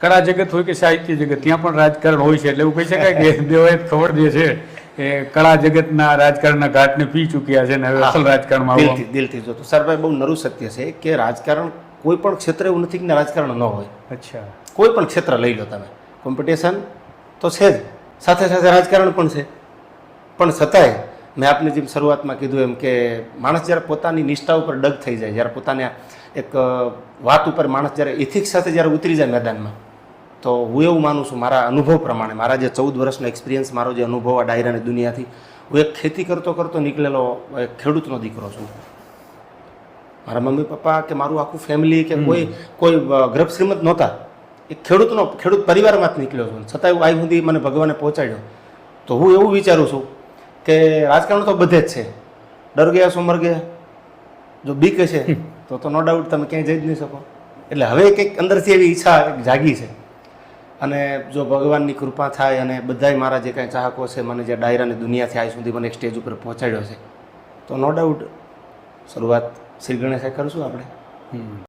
કળા જગત હોય કે સાહિત્ય જગત ત્યાં પણ રાજકારણ હોય છે એટલે એવું કહી શકાય કે દેવાએ ખબર જે છે એ કળા જગતના રાજકારણના ઘાટને પી ચૂક્યા છે ને હવે અસલ રાજકારણમાં આવવા દિલથી જો તુષારભાઈ બહુ નરું સત્ય છે કે રાજકારણ કોઈ પણ ક્ષેત્ર એવું નથી કે રાજકારણ ન હોય. અચ્છા કોઈ પણ ક્ષેત્ર લઈ લો તમે, કોમ્પિટિશન તો છે જ, સાથે સાથે રાજકારણ પણ છે. પણ છતાંય મેં આપને જેમ શરૂઆતમાં કીધું એમ કે માણસ જ્યારે પોતાની નિષ્ઠા ઉપર ડગ થઈ જાય, જ્યારે પોતાને એક વાત ઉપર માણસ જ્યારે એથિક્સ સાથે જ્યારે ઉતરી જાય મેદાનમાં, તો હું એવું માનું છું મારા અનુભવ પ્રમાણે, મારા જે 14 વર્ષનો એક્સપિરિયન્સ, મારો જે અનુભવ આ ડાયરાની દુનિયાથી, હું એક ખેતી કરતો કરતો નીકળેલો એક ખેડૂતનો દીકરો છું. મારા મમ્મી પપ્પા કે મારું આખું ફેમિલી કે કોઈ ગર્ભ શ્રીમંત નહોતા, એક ખેડૂત પરિવારમાં જ નીકળ્યો છું. છતાં એવું આજ સુધી મને ભગવાને પહોંચાડ્યો. તો હું એવું વિચારું છું કે રાજકારણ તો બધે જ છે, ડર ગયા સો મર ગયા, જો બીક છે તો નો ડાઉટ તમે ક્યાંય જઈ જ નહીં શકો. એટલે હવે કંઈક અંદરથી એવી ઈચ્છા જાગી છે, અને જો ભગવાનની કૃપા થાય અને બધાય મારા જે કાંઈ ચાહકો છે, મને જે ડાયરાની દુનિયાથી આજ સુધી મને એક સ્ટેજ ઉપર પહોંચાડ્યો છે, તો નો ડાઉટ શરૂઆત શ્રી ગણેશે કરશું આપણે.